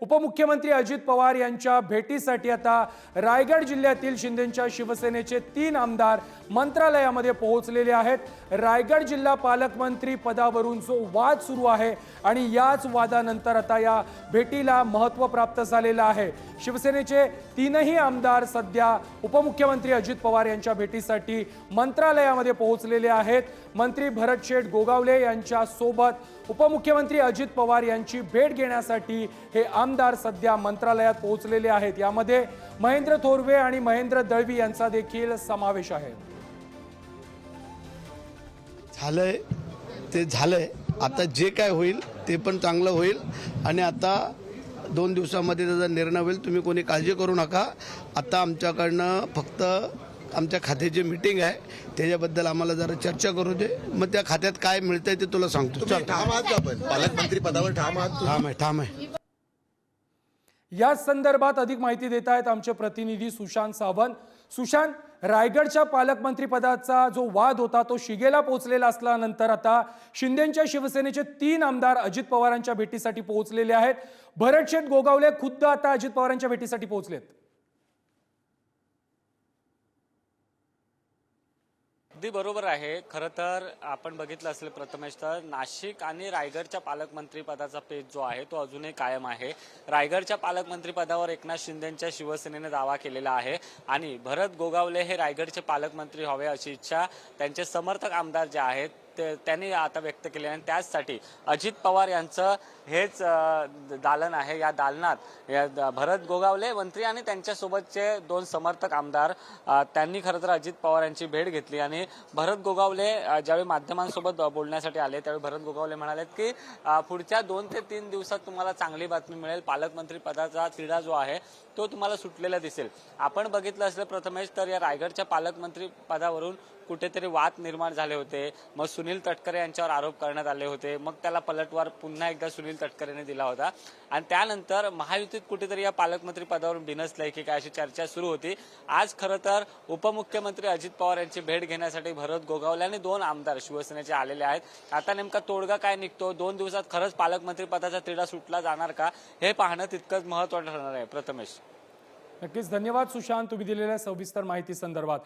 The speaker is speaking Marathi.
उपमुख्यमंत्री अजित पवार यांच्या भेटीसाठी आता रायगड जिल्ह्यातील शिंदेच्या शिवसेनेचे 3 आमदार मंत्रालयामध्ये पोहोचलेले आहेत। रायगड जिल्हा पालकमंत्री पदावरून जो वाद सुरू आहे आणि याच वादानंतर आता या भेटीला महत्त्व प्राप्त झालेलं आहे। शिवसेनेचे 3ही आमदार सध्या उपमुख्यमंत्री अजित पवार यांच्या भेटीसाठी मंत्रालयामध्ये पोहोचलेले आहेत। मंत्री भरतशेठ गोगावले यांच्या सोबत उपमुख्यमंत्री अजित पवार यांची भेट घेण्यासाठी हे आमदार सध्या मंत्रालयात पोहोचलेले आहेत। यामध्ये महेंद्र थोरवे आणि महेंद्र दळवी यांचा देखील समावेश आहे। झालंय ते झालंय, आता जे काय होईल ते पण चांगलं होईल आणि आता 2 दिवसामध्ये त्याचा निर्णय होईल। तुम्ही कोणी काळजी करू नका। आता आमच्याकडनं फक्त आमच्या खात्याची मीटिंग आहे, त्याच्याबद्दल आम्हाला जरा चर्चा करू दे, मग त्या खात्यात काय मिळतंय ते तुला सांगतो। ठाम आहात का आपण पालकमंत्री पदावर ठाम आहे। या संदर्भात अधिक माहिती देत आहेत आमचे प्रतिनिधी सुशांत सावंत। सुशांत, रायगडच्या पालकमंत्री पदाचा जो वाद होता तो शिगेला पोहोचलेला असल्यानंतर आता शिंदेच्या शिवसेनेचे 3 आमदार अजित पवारांच्या भेटीसाठी पोहोचलेले आहेत। भरतशेठ गोगावले खुद्द आता अजित पवारांच्या भेटीसाठी पोहोचलेत। अगदी बरोबर आहे। खरं तर आपण बघितलं असेल प्रथमेश, तर नाशिक आणि रायगडच्या पालकमंत्री पदाचा पेच जो आहे तो अजूनही कायम आहे। रायगडच्या पालकमंत्री पदावर एकनाथ शिंदेच्या शिवसेनेने दावा केलेला आहे आणि भरत गोगावले हे रायगडचे पालकमंत्री व्हावे अशी इच्छा त्यांचे समर्थक आमदार जे आहेत त्यांनी आता व्यक्त केली आणि त्याचसाठी अजित पवार यांचं हेच दालन आहे। या दालनात भरत गोगावले मंत्री आणि त्यांच्यासोबतचे 2 समर्थक आमदार त्यांनी खरं तर अजित पवार यांची भेट घेतली आणि भरत गोगावले ज्यावेळी माध्यमांसोबत बोलण्यासाठी आले त्यावेळी भरत गोगावले म्हणाले की पुढच्या 2 ते 3 दिवसात तुम्हाला चांगली बातमी मिळेल। पालकमंत्री पदाचा तिढा जो आहे तो तुम्हाला सुटलेला दिसेल। आपण बघितलं असलं प्रथमेश, तर या रायगडच्या पालकमंत्री पदावरून कुठेतरी वाद निर्माण झाले होते। मग सुनील तटकरे यांच्यावर आरोप करण्यात आले होते, मग त्याला पलटवार पुन्हा एकदा सुनील तटकरेने दिला होता आणि त्यानंतर महायुतीत कुठेतरी या पालकमंत्री पदावरून बिनसलंय की काय अशी चर्चा सुरू होती। आज खरं तर उपमुख्यमंत्री अजित पवार यांची भेट घेण्यासाठी भरत गोगावले आणि 2 आमदार शिवसेनेचे आलेले आहेत। आता नेमका तोडगा काय निघतो, 2 दिवसात खरंच पालकमंत्री पदाचा तिढा सुटला जाणार का, हे पाहणं तितकंच महत्त्वाचं ठरणार आहे। प्रथमेश, नक्कीच धन्यवाद सुशांत, तुम्ही दिलेल्या सविस्तर माहिती संदर्भात।